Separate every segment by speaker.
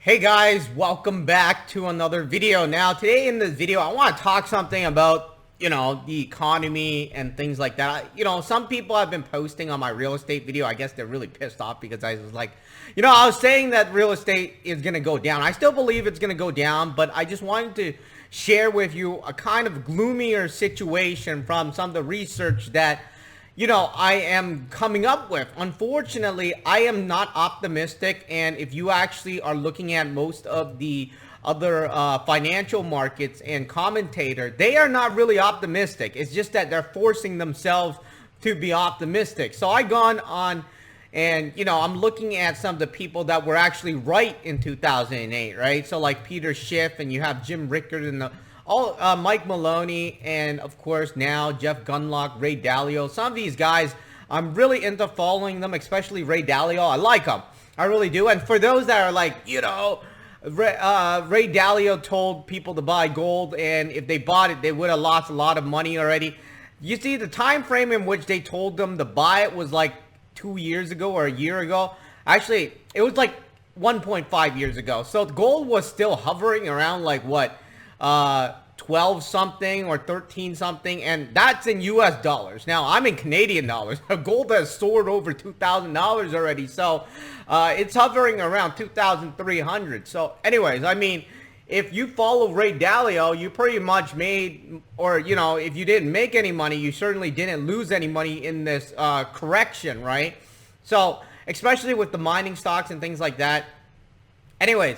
Speaker 1: Hey guys, welcome back to another video. Now today in this video I want to talk something about, the economy and things like that. Some people have been posting on my real estate video. I guess they're really pissed off because I was like, I was saying that real estate is going to go down. I still believe it's going to go down, but I just wanted to share with you a kind of gloomier situation from some of the research that I am coming up with. Unfortunately, I am not optimistic. And if you actually are looking at most of the other financial markets and commentator, they are not really optimistic. It's just that they're forcing themselves to be optimistic. So I gone on and, I'm looking at some of the people that were actually right in 2008, right? So like Peter Schiff, and you have Jim Rickard and Mike Maloney, and of course now Jeff Gundlach, Ray Dalio. Some of these guys, I'm really into following them, especially Ray Dalio. I like him. I really do. And for those that are like, Ray Dalio told people to buy gold, and if they bought it, they would have lost a lot of money already. You see, the time frame in which they told them to buy it was like 2 years ago or a year ago. Actually, it was like 1.5 years ago. So gold was still hovering around like what? 12 something or 13 something, and that's in US dollars. Now I'm in Canadian dollars. Gold has soared over $2,000 already, so it's hovering around 2,300. So anyways, I mean, if you follow Ray Dalio, you pretty much made, or if you didn't make any money, you certainly didn't lose any money in this correction, right? So especially with the mining stocks and things like that. Anyways,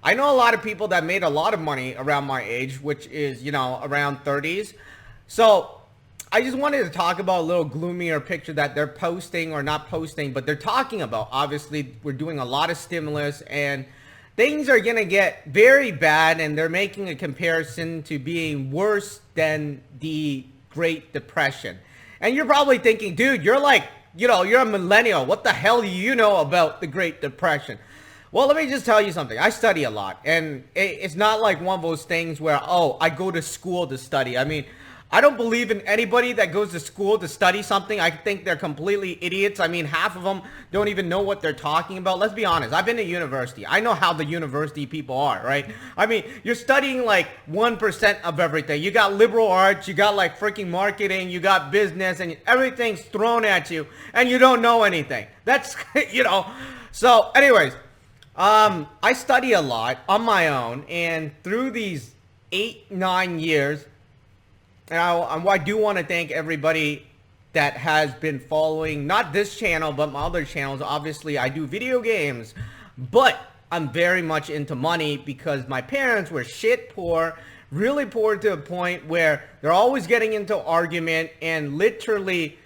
Speaker 1: I know a lot of people that made a lot of money around my age, which is, around 30s. So I just wanted to talk about a little gloomier picture that they're posting, or not posting, but they're talking about. Obviously, we're doing a lot of stimulus and things are going to get very bad, and they're making a comparison to being worse than the Great Depression. And you're probably thinking, dude, you're like, you're a millennial. What the hell do you know about the Great Depression? Well, let me just tell you something. I study a lot, and it's not like one of those things where, I go to school to study. I mean, I don't believe in anybody that goes to school to study something. I think they're completely idiots. I mean, half of them don't even know what they're talking about. Let's be honest. I've been to university. I know how the university people are, right? I mean, you're studying like 1% of everything. You got liberal arts, you got like freaking marketing, you got business, and everything's thrown at you, and you don't know anything. That's, So anyways, I study a lot on my own, and through these 8-9 years, and I do want to thank everybody that has been following, not this channel, but my other channels. Obviously, I do video games, but I'm very much into money because my parents were shit poor, really poor to a point where they're always getting into argument, and literally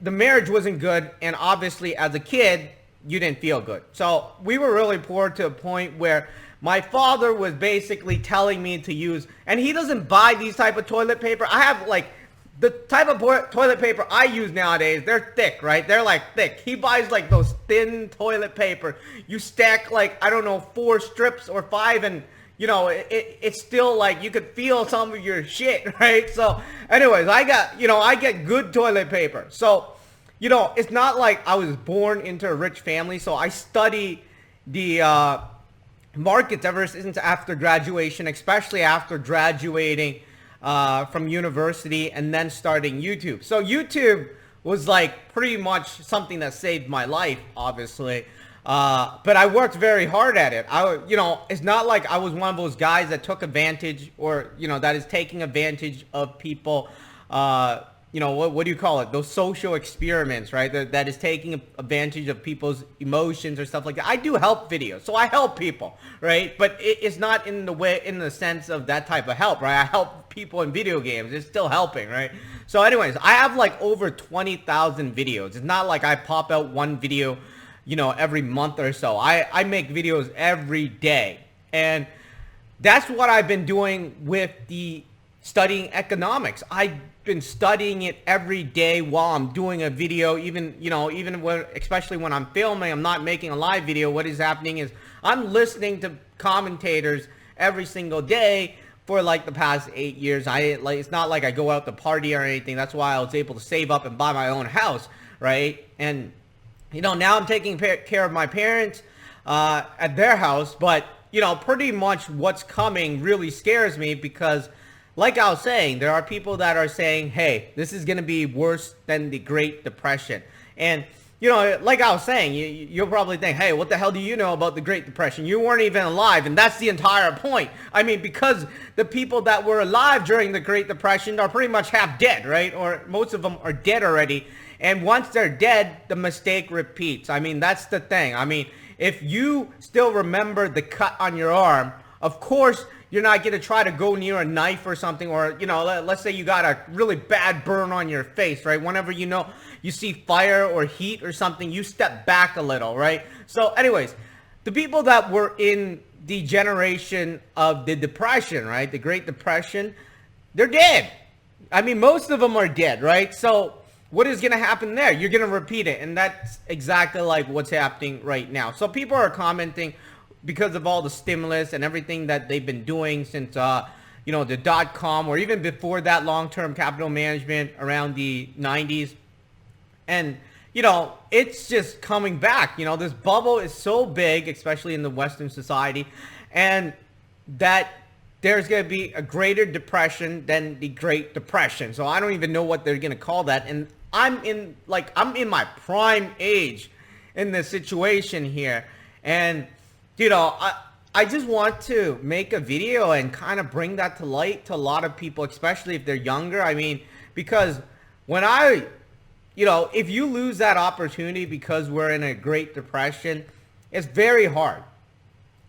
Speaker 1: the marriage wasn't good, and obviously as a kid, you didn't feel good. So we were really poor to a point where my father was basically telling me to use, and he doesn't buy these type of toilet paper. I have like the type of toilet paper I use nowadays. They're thick, right? They're like thick. He buys like those thin toilet paper. You stack like, I don't know, 4 strips or 5, and it's still like you could feel some of your shit, right? So anyways, I get good toilet paper. So it's not like I was born into a rich family, so I study the markets ever since after graduation, especially after graduating from university and then starting YouTube. So YouTube was like pretty much something that saved my life, obviously. But I worked very hard at it. It's not like I was one of those guys that took advantage, or, that is taking advantage of people, what do you call it? Those social experiments, right? That is taking advantage of people's emotions or stuff like that. I do help videos, so I help people, right? But it's not in the sense of that type of help, right? I help people in video games. It's still helping, right? So anyways, I have like over 20,000 videos. It's not like I pop out one video, every month or so. I make videos every day. And that's what I've been doing with the studying economics. I've been studying it every day while I'm doing a video. Even when, especially when I'm filming, I'm not making a live video. What is happening is I'm listening to commentators every single day for like the past 8 years. It's not like I go out to party or anything. That's why I was able to save up and buy my own house, right? And now I'm taking care of my parents. at their house. But, you know, pretty much what's coming really scares me because, like I was saying, there are people that are saying, hey, this is going to be worse than the Great Depression. And, you know, like I was saying, you'll probably think, hey, what the hell do you know about the Great Depression? You weren't even alive, and that's the entire point. I mean, because the people that were alive during the Great Depression are pretty much half dead, right? Or most of them are dead already. And once they're dead, the mistake repeats. I mean, that's the thing. I mean, if you still remember the cut on your arm, of course, you're not going to try to go near a knife or something, or, you know, let's say you got a really bad burn on your face, right? Whenever you know you see fire or heat or something, you step back a little, right? So anyways, the people that were in the generation of the Depression, right? The Great Depression, they're dead. I mean, most of them are dead, right? So what is going to happen there? You're going to repeat it. And that's exactly like what's happening right now. So people are commenting because of all the stimulus and everything that they've been doing since, you know, the .com, or even before that, long-term capital management around the 90s. And, you know, it's just coming back. You know, this bubble is so big, especially in the Western society, and that there's going to be a greater depression than the Great Depression. So I don't even know what they're going to call that. And I'm in my prime age in this situation here. And, you know, I just want to make a video and kind of bring that to light to a lot of people, especially if they're younger. I mean, because when you know, if you lose that opportunity because we're in a Great Depression, it's very hard.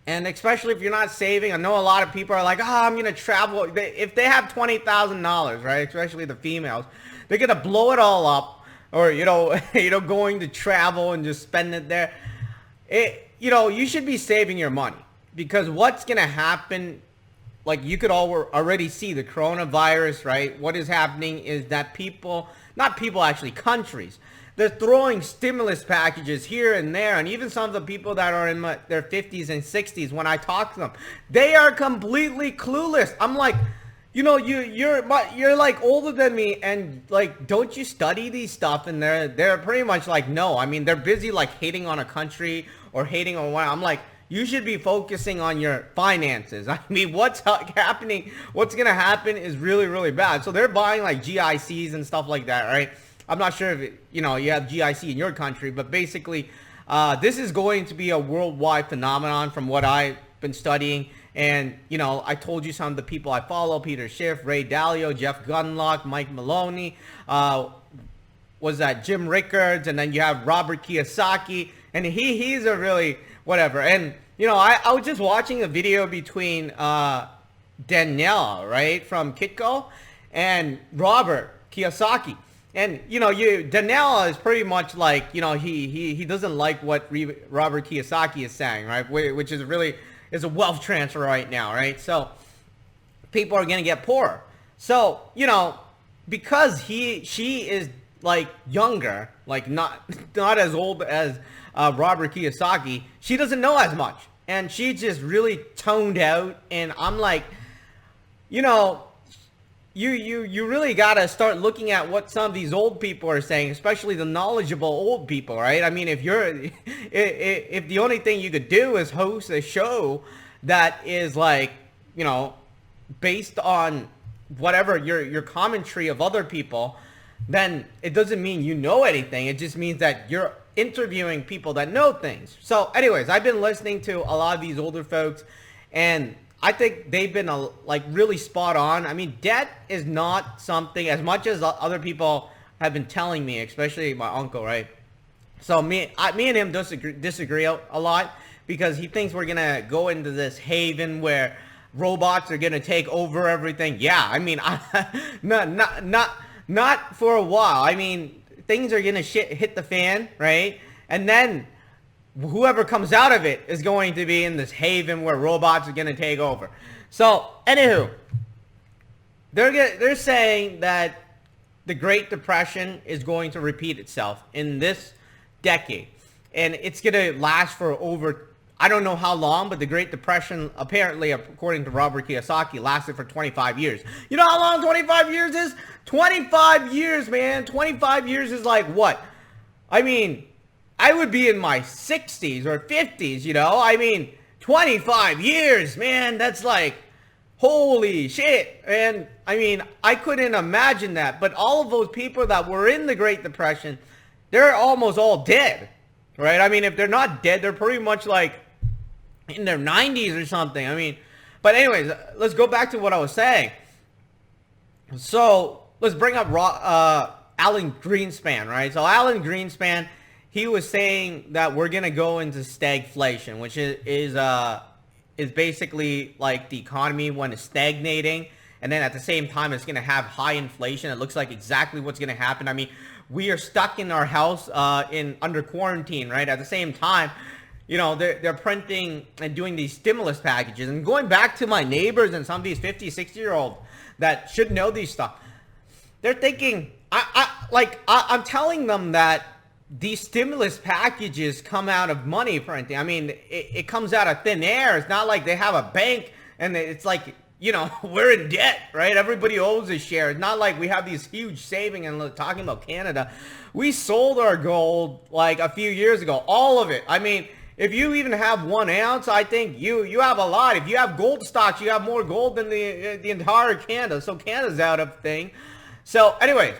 Speaker 1: And especially if you're not saving. I know a lot of people are like, oh, I'm going to travel. If they have $20,000, right, especially the females, they're going to blow it all up, or, you know, going to travel and just spend it there. You know, you should be saving your money, because what's going to happen, like you could already see the coronavirus, right? What is happening is that countries, they're throwing stimulus packages here and there. And even some of the people that are in their 50s and 60s, when I talk to them, they are completely clueless. I'm like, you know, you're like older than me, and like, don't you study these stuff? And they're pretty much like, no. I mean, they're busy like hating on a country or hating on one. I'm like, you should be focusing on your finances. I mean, what's happening, what's going to happen is really, really bad. So they're buying like GICs and stuff like that, right? I'm not sure if, you know, you have GIC in your country, but basically, this is going to be a worldwide phenomenon from what I've been studying. And, you know, I told you some of the people I follow: Peter Schiff, Ray Dalio, Jeff Gundlach, Mike Maloney, was that Jim Rickards, and then you have Robert Kiyosaki, and he's a really whatever. And, you know, I was just watching a video between Danielle, right, from Kitco, and Robert Kiyosaki. And, you know, Danielle is pretty much like, you know, he doesn't like what Robert Kiyosaki is saying, right, which is really is a wealth transfer right now, right? So people are going to get poorer. So, you know, because she is like younger, like not as old as Robert Kiyosaki, she doesn't know as much, and she's just really toned out. And I'm like, you know, you really gotta start looking at what some of these old people are saying, especially the knowledgeable old people, right? I mean, if the only thing you could do is host a show that is like, you know, based on whatever your commentary of other people, then it doesn't mean you know anything. It just means that you're interviewing people that know things. So anyways, I've been listening to a lot of these older folks, and I think they've been like really spot on. I mean, debt is not something, as much as other people have been telling me, especially my uncle, right? So me and him disagree a lot, because he thinks we're gonna go into this haven where robots are gonna take over everything. Yeah, I mean, not for a while. I mean, things are gonna hit the fan, right? And then whoever comes out of it is going to be in this haven where robots are going to take over. So, anywho, they're saying that the Great Depression is going to repeat itself in this decade. And it's going to last for over, I don't know how long, but the Great Depression, apparently, according to Robert Kiyosaki, lasted for 25 years. You know how long 25 years is? 25 years, man. 25 years is like what? I mean, I would be in my 60s or 50s, you know? I mean, 25 years, man, that's like, holy shit. And I mean, I couldn't imagine that. But all of those people that were in the Great Depression, they're almost all dead, right? I mean, if they're not dead, they're pretty much like in their 90s or something. I mean, but anyways, let's go back to what I was saying. So let's bring up Alan Greenspan, right? So Alan Greenspan, he was saying that we're gonna go into stagflation, which is basically like the economy when it's stagnating, and then at the same time it's gonna have high inflation. It looks like exactly what's gonna happen. I mean, we are stuck in our house under quarantine, right? At the same time, you know, they're printing and doing these stimulus packages. And going back to my neighbors and some of these 50, 60-year-olds that should know these stuff, they're thinking, I'm telling them that these stimulus packages come out of money printing. I mean, it comes out of thin air. It's not like they have a bank and it's like, you know, we're in debt, right? Everybody owes a share. It's not like we have these huge savings. And talking about Canada, we sold our gold like a few years ago, all of it. I mean, if you even have 1 ounce, I think you have a lot. If you have gold stocks, you have more gold than the entire Canada. So Canada's out of thing. So anyways,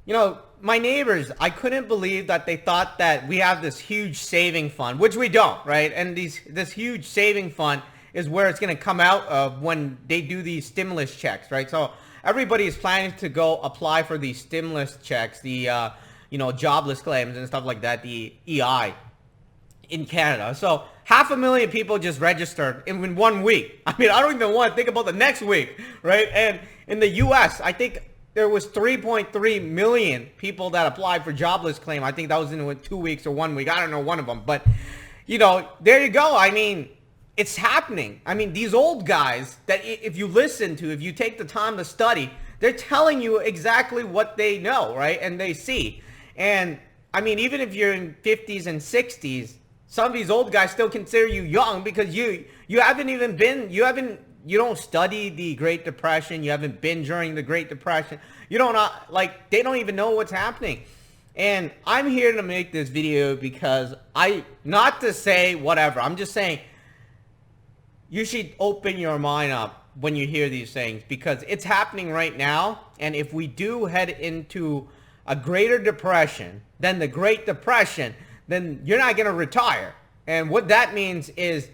Speaker 1: you know, my neighbors, I couldn't believe that they thought that we have this huge saving fund, which we don't, right? And this huge saving fund is where it's going to come out of when they do these stimulus checks, right? So everybody is planning to go apply for these stimulus checks, the, you know, jobless claims and stuff like that, the EI in Canada. So 500,000 people just registered in 1 week. I mean, I don't even want to think about the next week, right? And in the U.S., I think there was 3.3 million people that applied for jobless claim. I think that was in 2 weeks or 1 week. I don't know, one of them. But, you know, there you go. I mean, it's happening. I mean, these old guys that if you listen to, if you take the time to study, they're telling you exactly what they know, right? And they see. And, I mean, even if you're in 50s and 60s, some of these old guys still consider you young because you haven't even been, you don't study the Great Depression. You haven't been during the Great Depression. You don't like, they don't even know what's happening. And I'm here to make this video because not to say whatever, I'm just saying you should open your mind up when you hear these things because it's happening right now. And if we do head into a greater depression than the Great Depression, then you're not going to retire. And what that means is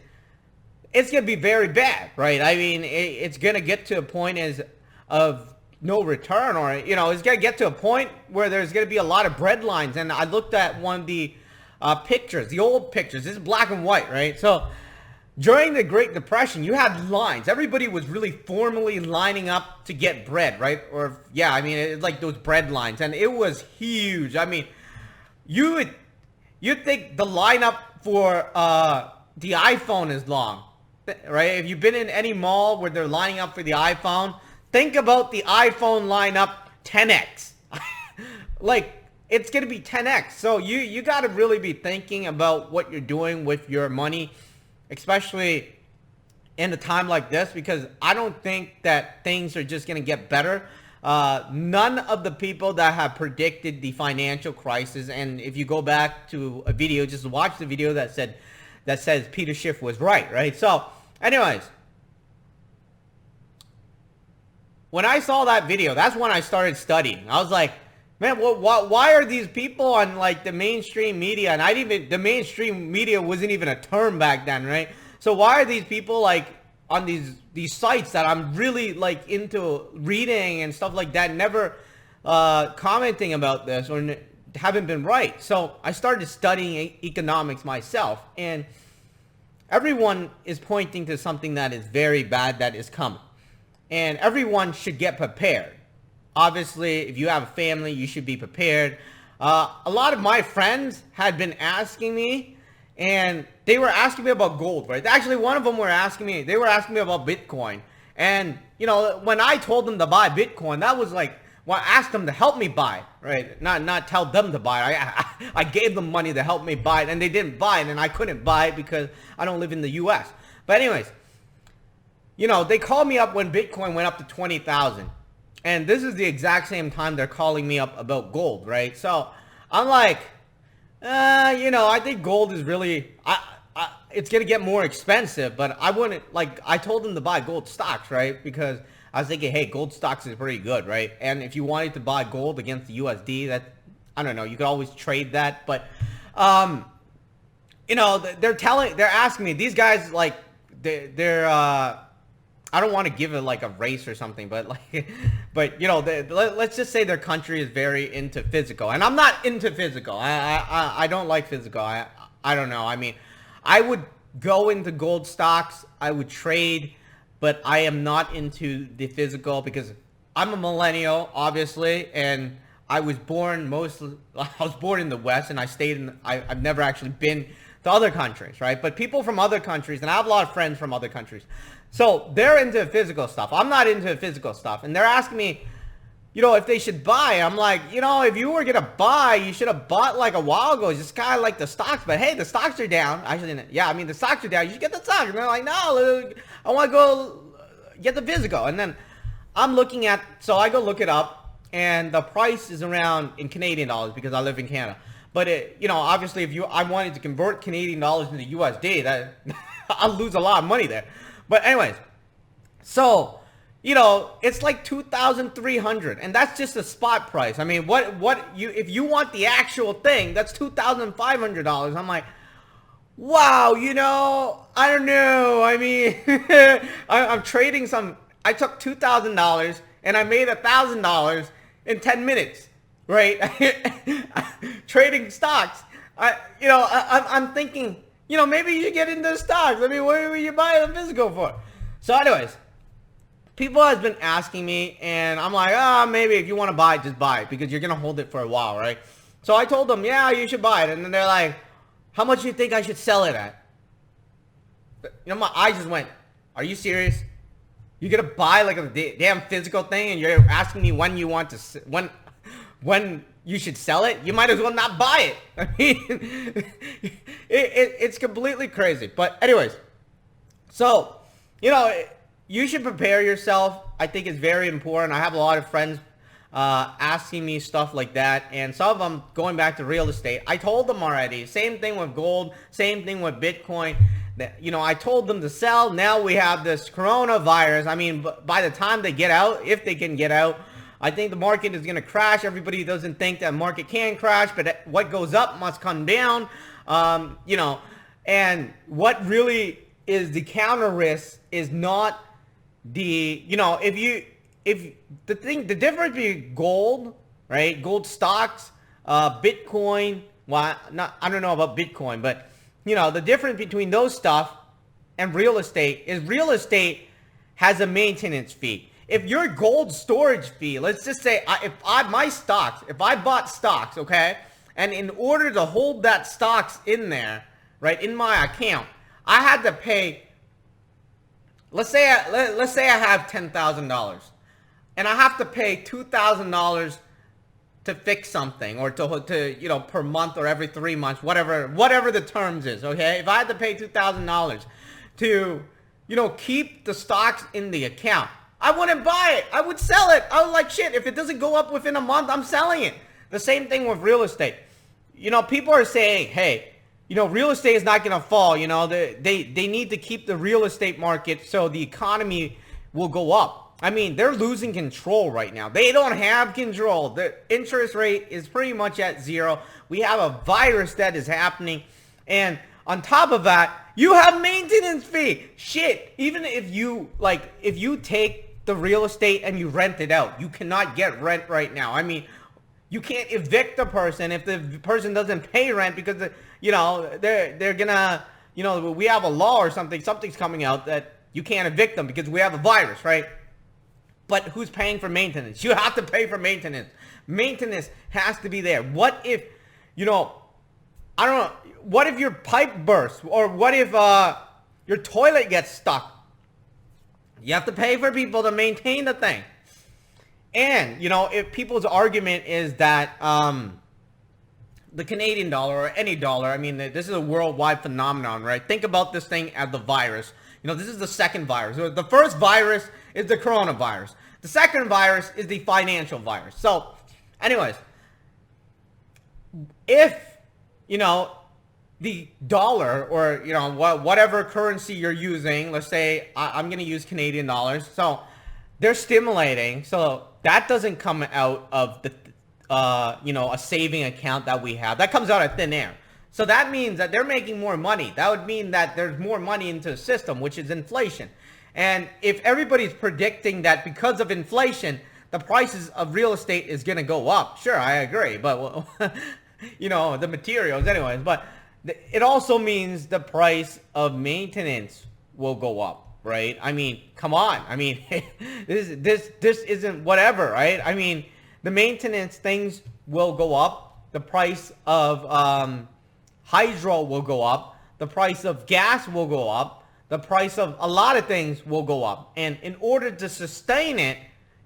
Speaker 1: it's going to be very bad, right? I mean, it's going to get to a point of no return, or, you know, it's going to get to a point where there's going to be a lot of bread lines. And I looked at one of the pictures, the old pictures. This is black and white, right? So during the Great Depression, you had lines. Everybody was really formally lining up to get bread, right? Or, yeah, I mean, it's like those bread lines. And it was huge. I mean, you'd think the lineup for the iPhone is long, right? If you've been in any mall where they're lining up for the iPhone, think about the iPhone lineup 10x. Like, it's going to be 10x. So you got to really be thinking about what you're doing with your money, especially in a time like this, because I don't think that things are just going to get better. None of the people that have predicted the financial crisis, and if you go back to a video, just watch the video that says Peter Schiff was right? So, anyways, when I saw that video, that's when I started studying. I was like, man, why are these people on like the mainstream media? And the mainstream media wasn't even a term back then, right? So why are these people like on these sites that I'm really like into reading and stuff like that, never commenting about this or haven't been right? So I started studying economics myself, and everyone is pointing to something that is very bad that is coming, and everyone should get prepared. Obviously, if you have a family, you should be prepared. A lot of my friends had been asking me, and they were asking me about gold, right? Actually, one of them they were asking me about Bitcoin. And, you know, when I told them to buy Bitcoin, that was like, well, I asked them to help me buy, right? Not tell them to buy it. I gave them money to help me buy it, and they didn't buy it, and I couldn't buy it because I don't live in the U.S. But anyways, you know, they called me up when Bitcoin went up to 20,000. And this is the exact same time they're calling me up about gold, right? So I'm like, I think gold is really, it's gonna get more expensive, but I wouldn't like. I told them to buy gold stocks, right? Because I was thinking, hey, gold stocks is pretty good, right? And if you wanted to buy gold against the USD, that I don't know, you could always trade that, but they're asking me, these guys like they're I don't want to give it like a race or something, but like, but let's just say their country is very into physical, and I'm not into physical. I don't like physical. I don't know. I mean, I would go into gold stocks. I would trade, but I am not into the physical because I'm a millennial, obviously, and I was born in the West, and I've never actually been to other countries, right? But people from other countries, and I have a lot of friends from other countries, so they're into physical stuff. I'm not into physical stuff, and they're asking me, if they should buy. I'm like, if you were gonna buy, you should have bought like a while ago. It's just kind of like the stocks, but hey, the stocks are down. Actually, yeah, I mean the stocks are down. You should get the stocks. And they're like, no, I want to go get the physical. And then so I go look it up, and the price is around in Canadian dollars because I live in Canada. But obviously, if I wanted to convert Canadian dollars into USD, that I'll lose a lot of money there. But anyways, so it's like 2,300, and that's just a spot price. I mean, if you want the actual thing, that's $2,500. I'm like, wow, I don't know. I mean, I'm trading some. I took $2,000 and I made $1,000 in 10 minutes, right? Trading stocks. I'm thinking, maybe you should get into stocks. I mean, what are you buying the physical for? So anyways, people has been asking me, and I'm like, maybe if you want to buy it, just buy it because you're going to hold it for a while, right? So I told them, yeah, you should buy it. And then they're like, how much do you think I should sell it at? My eyes just went, are you serious? You're going to buy like a damn physical thing and you're asking me when you want to, when you should sell it? You might as well not buy it. I mean, it's completely crazy. But anyways, so, you should prepare yourself. I think it's very important. I have a lot of friends asking me stuff like that, and some of them going back to real estate. I told them already. Same thing with gold. Same thing with Bitcoin. I told them to sell. Now we have this coronavirus. I mean, by the time they get out, if they can get out, I think the market is going to crash. Everybody doesn't think that market can crash, but what goes up must come down. And what really is the counter risk is not the, if the difference between gold, right? Gold stocks, Bitcoin. Well, I don't know about Bitcoin, but the difference between those stuff and real estate is real estate has a maintenance fee. If your gold storage fee, let's just say if I bought stocks, okay, and in order to hold that stocks in there, right, in my account, I had to pay, let's say I have $10,000 and I have to pay $2,000 to fix something, or to per month or every 3 months, whatever the terms is, okay? If I had to pay $2,000 to keep the stocks in the account, I wouldn't buy it. I would sell it. I was like, shit, if it doesn't go up within a month, I'm selling it. The same thing with real estate. People are saying, hey, real estate is not going to fall. They need to keep the real estate market so the economy will go up. I mean, they're losing control right now. They don't have control. The interest rate is pretty much at zero. We have a virus that is happening. And on top of that, you have maintenance fee. Shit, even if you take the real estate and you rent it out, you cannot get rent right now. I mean, you can't evict the person if the person doesn't pay rent because they're gonna, we have a law or something's coming out that you can't evict them because we have a virus, right? But who's paying for maintenance? You have to pay for maintenance. Maintenance has to be there. What if, I don't know, what if your pipe bursts, or what if your toilet gets stuck? You have to pay for people to maintain the thing. And, if people's argument is that the Canadian dollar or any dollar, I mean, this is a worldwide phenomenon, right? Think about this thing as the virus. This is the second virus. The first virus is the coronavirus. The second virus is the financial virus. So, anyways, if, you know, the dollar, or, you know, whatever currency you're using, let's say I'm going to use Canadian dollars. So they're stimulating. So that doesn't come out of the, you know, a saving account that we have. That comes out of thin air. So that means that they're making more money. That would mean that there's more money into the system, which is inflation. And if everybody's predicting that because of inflation, the prices of real estate is going to go up, sure, I agree. But, well, you know, the materials anyways. But it also means the price of maintenance will go up, right? I mean, come on. I mean, this isn't whatever, right? I mean, the maintenance things will go up. The price of hydro will go up. The price of gas will go up. The price of a lot of things will go up. And in order to sustain it,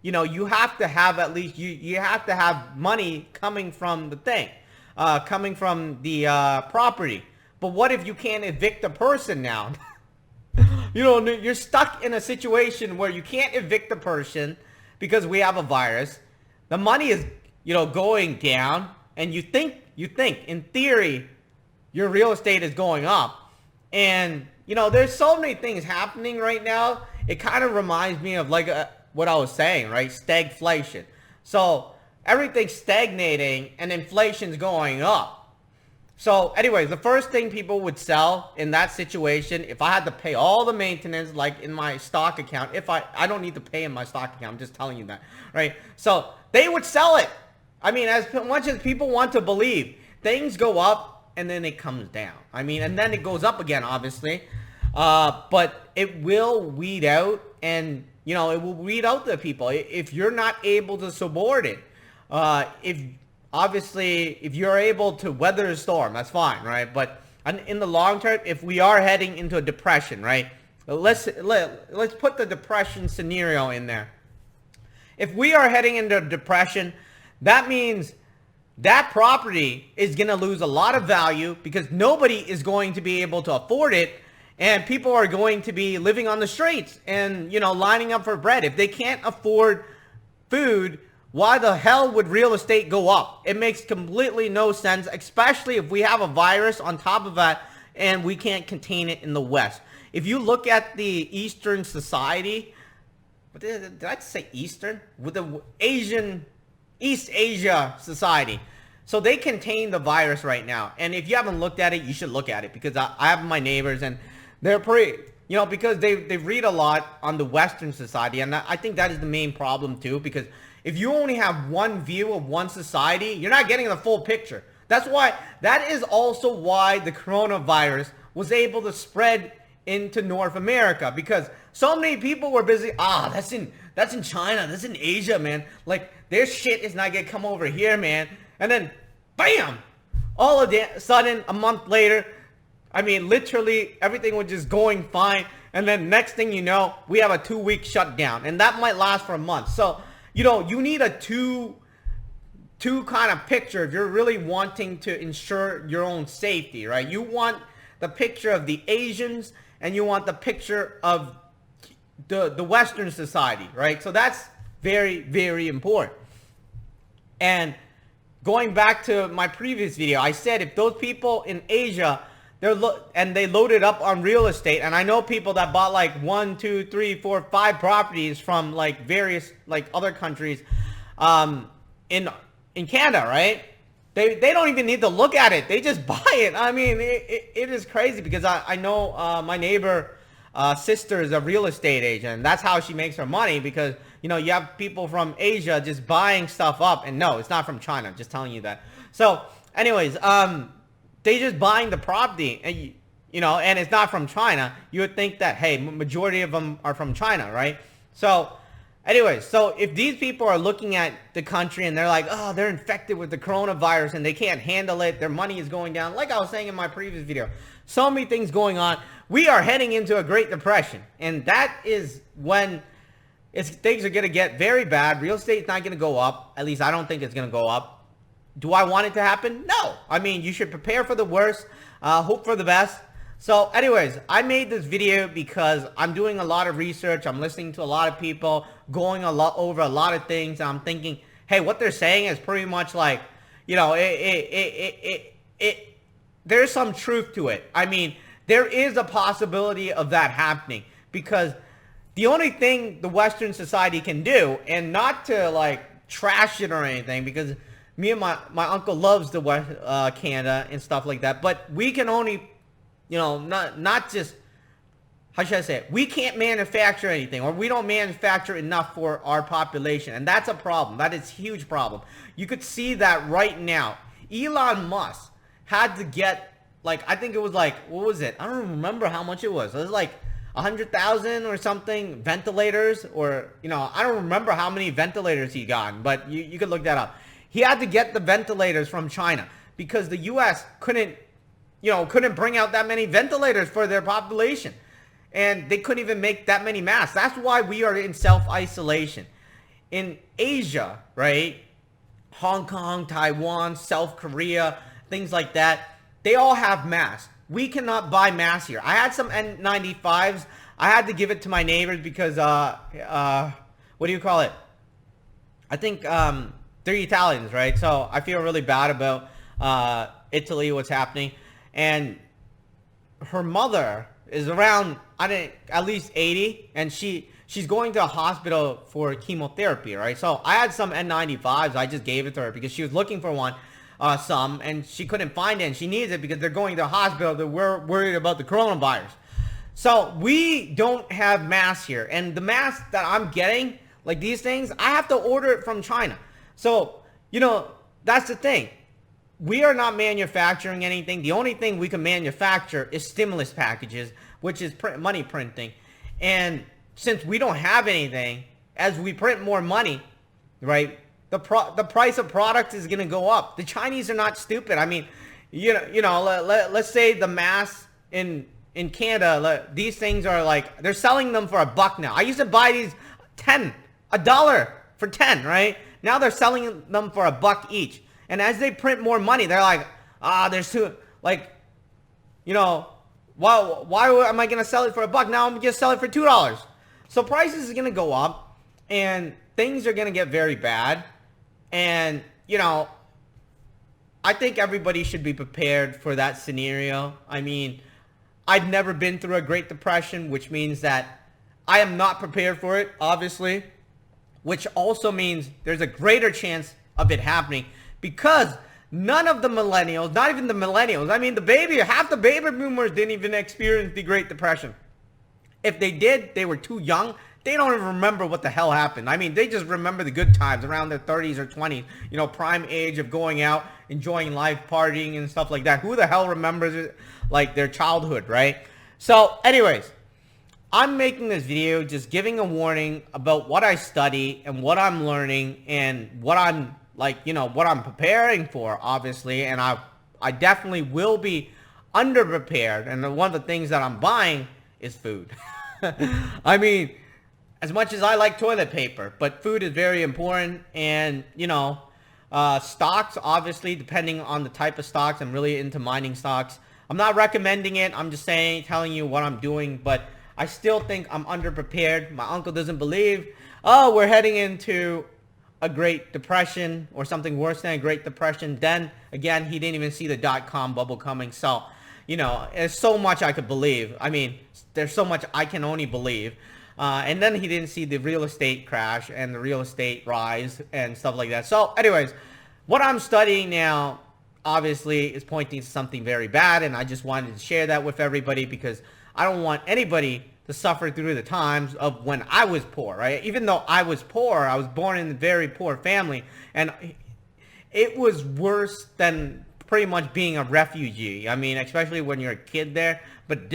Speaker 1: you know, you have to have at least, you have to have money coming from the thing. Coming from the property. But what if you can't evict a person now? You know, you're stuck in a situation where you can't evict a person because we have a virus. The money is, you know, going down, and you think in theory your real estate is going up. And, you know, there's so many things happening right now. It kind of reminds me of like what I was saying, right? Stagflation. So everything's stagnating and inflation's going up. So anyways, the first thing people would sell in that situation, if I had to pay all the maintenance, like in my stock account, if I don't need to pay in my stock account, I'm just telling you that, right? So they would sell it. I mean, as much as people want to believe, things go up and then it comes down. I mean, and then it goes up again, obviously. But it will weed out, and, you know, it will weed out the people. If you're not able to support it, if you're able to weather the storm, that's fine, right? But in the long term, if we are heading into a depression, right? Let's put the depression scenario in there. If we are heading into a depression, that means that property is going to lose a lot of value because nobody is going to be able to afford it, and people are going to be living on the streets and, you know, lining up for bread. If they can't afford food, why the hell would real estate go up? It makes completely no sense, especially if we have a virus on top of that and we can't contain it in the West. If you look at the Eastern society, did I say Eastern? With the East Asia society. So they contain the virus right now. And if you haven't looked at it, you should look at it, because I have my neighbors and they're pretty, you know, because they read a lot on the Western society. And I think that is the main problem too, because if you only have one view of one society, you're not getting the full picture. That is also why the coronavirus was able to spread into North America, because so many people were busy. That's in China, that's in Asia, man. Like, their shit is not gonna come over here, man. And then, bam! All of a sudden, a month later, I mean, literally everything was just going fine. And then next thing you know, we have a 2-week shutdown, and that might last for a month. So, you know, you need a two kind of picture if you're really wanting to ensure your own safety, right? You want the picture of the Asians, and you want the picture of the Western society, right? So that's very, very important. And going back to my previous video, I said if those people in Asia, they loaded up on real estate, and I know people that bought like 1, 2, 3, 4, 5 properties from like various like other countries in Canada, right? They don't even need to look at it. They just buy it. I mean, it is crazy, because I know my neighbor sister is a real estate agent, and that's how she makes her money, because, you know, you have people from Asia just buying stuff up, and no, it's not from China. I'm just telling you that. So anyways, they just buying the property, and you know, and it's not from China. You would think that, hey, majority of them are from China, right? So anyways, so if these people are looking at the country and they're like, oh, they're infected with the coronavirus and they can't handle it, their money is going down, like I was saying in my previous video, so many things going on. We are heading into a Great Depression, and that is when things are going to get very bad. Real estate's not going to go up. At least I don't think it's going to go up. Do I want it to happen? No. I mean, you should prepare for the worst, hope for the best. So anyways, I made this video because I'm doing a lot of research. I'm listening to a lot of people, going over a lot of things. And I'm thinking, hey, what they're saying is pretty much like, you know, there's some truth to it. I mean, there is a possibility of that happening, because the only thing the Western society can do, and not to like trash it or anything, because me and my uncle loves the Canada and stuff like that, but we can only, you know, not just, how should I say it? We can't manufacture anything, or we don't manufacture enough for our population, and that's a problem. That is a huge problem. You could see that right now. Elon Musk had to get, like, I think it was like, what was it? I don't remember how much it was. It was like 100,000 or something ventilators, or, you know, I don't remember how many ventilators he got, but you could look that up. He had to get the ventilators from China because the U.S. couldn't bring out that many ventilators for their population. And they couldn't even make that many masks. That's why we are in self-isolation. In Asia, right? Hong Kong, Taiwan, South Korea, things like that, they all have masks. We cannot buy masks here. I had some N95s. I had to give it to my neighbors because, what do you call it? I think they're Italians, right? So I feel really bad about Italy, what's happening. And her mother is around, at least 80, and she's going to a hospital for chemotherapy, right? So I had some N95s. I just gave it to her because she was looking for one, and she couldn't find it, and she needs it because they're going to the hospital. They're worried about the coronavirus. So we don't have masks here, and the masks that I'm getting, like these things, I have to order it from China. So, you know, that's the thing. We are not manufacturing anything. The only thing we can manufacture is stimulus packages, which is money printing. And since we don't have anything, as we print more money, right, the price of products is going to go up. The Chinese are not stupid. I mean, let's say the masks in Canada, these things are like, they're selling them for $1 now. I used to buy these $1 for 10, right? Now they're selling them for $1 each. And as they print more money, they're like, there's too, like, you know, why am I going to sell it for $1? Now I'm going to sell it for $2. So prices are going to go up, and things are going to get very bad. And, you know, I think everybody should be prepared for that scenario. I mean, I've never been through a Great Depression, which means that I am not prepared for it, obviously, which also means there's a greater chance of it happening. Because none of the millennials, not even the millennials, I mean, half the baby boomers didn't even experience the Great Depression. If they did, they were too young. They don't even remember what the hell happened. I mean, they just remember the good times around their 30s or 20s, you know, prime age of going out, enjoying life, partying and stuff like that. Who the hell remembers it, like their childhood, right? So anyways, I'm making this video just giving a warning about what I study and what I'm learning and what I'm, like, you know, what I'm preparing for, obviously. And I definitely will be underprepared. And one of the things that I'm buying is food. I mean, as much as I like toilet paper, but food is very important. And, you know, stocks, obviously, depending on the type of stocks. I'm really into mining stocks. I'm not recommending it. I'm just telling you what I'm doing. But I still think I'm underprepared. My uncle doesn't believe, oh, we're heading into a Great Depression or something worse than a Great Depression. Then again, he didn't even see the dot-com bubble coming. So, you know, there's so much I could believe. I mean, there's so much I can only believe. And then he didn't see the real estate crash and the real estate rise and stuff like that. So anyways, what I'm studying now obviously is pointing to something very bad, and I just wanted to share that with everybody because I don't want anybody to suffer through the times of when I was poor, right? Even though I was poor, I was born in a very poor family, and it was worse than pretty much being a refugee. I mean, especially when you're a kid there. But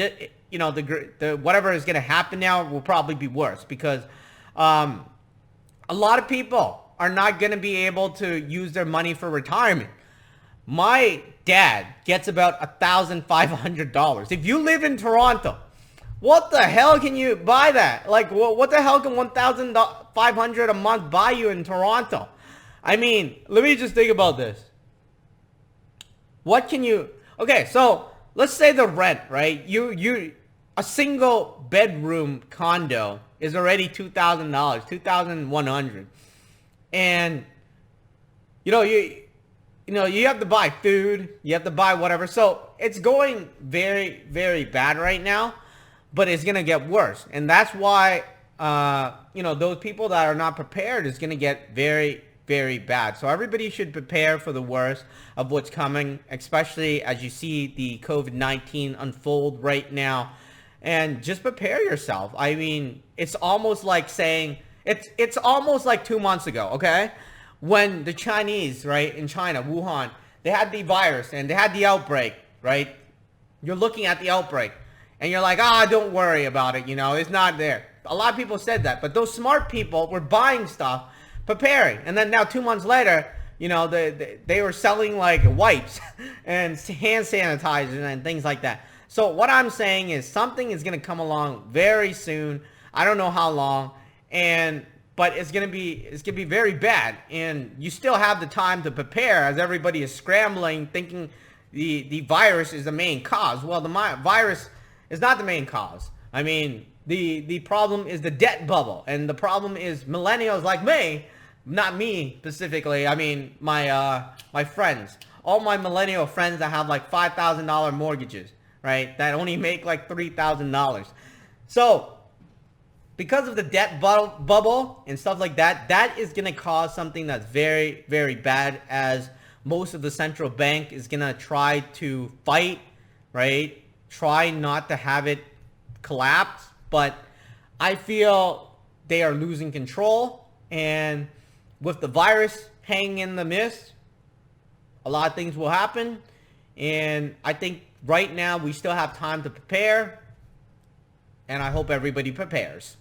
Speaker 1: you know, the whatever is going to happen now will probably be worse because a lot of people are not going to be able to use their money for retirement. My dad gets about $1,500. If you live in Toronto, what the hell can you buy that? Like, what the hell can $1,500 a month buy you in Toronto? I mean, let me just think about this. What can you... Okay, so let's say the rent, right? A single bedroom condo is already $2,000, $2,100. And, you know, you have to buy food, you have to buy whatever. So it's going very, very bad right now, but it's going to get worse. And that's why, those people that are not prepared is going to get very, very bad. So everybody should prepare for the worst of what's coming, especially as you see the COVID-19 unfold right now. And just prepare yourself. I mean, it's almost like saying, it's almost like 2 months ago, okay? When the Chinese, right, in China, Wuhan, they had the virus and they had the outbreak, right? You're looking at the outbreak and you're like, don't worry about it, it's not there. A lot of people said that, but those smart people were buying stuff, preparing. And then now 2 months later, they were selling like wipes and hand sanitizer and things like that. So what I'm saying is something is going to come along very soon. I don't know how long, but it's going to be very bad, and you still have the time to prepare as everybody is scrambling thinking the virus is the main cause. Well, the virus is not the main cause. I mean, the problem is the debt bubble, and the problem is millennials like me, not me specifically. I mean, my friends, all my millennial friends that have like $5,000 mortgages, right? That only make like $3,000. So because of the debt bubble and stuff like that, that is going to cause something that's very, very bad, as most of the central bank is going to try to fight, right? Try not to have it collapse. But I feel they are losing control. And with the virus hanging in the mist, a lot of things will happen. And I think right now we still have time to prepare. And I hope everybody prepares.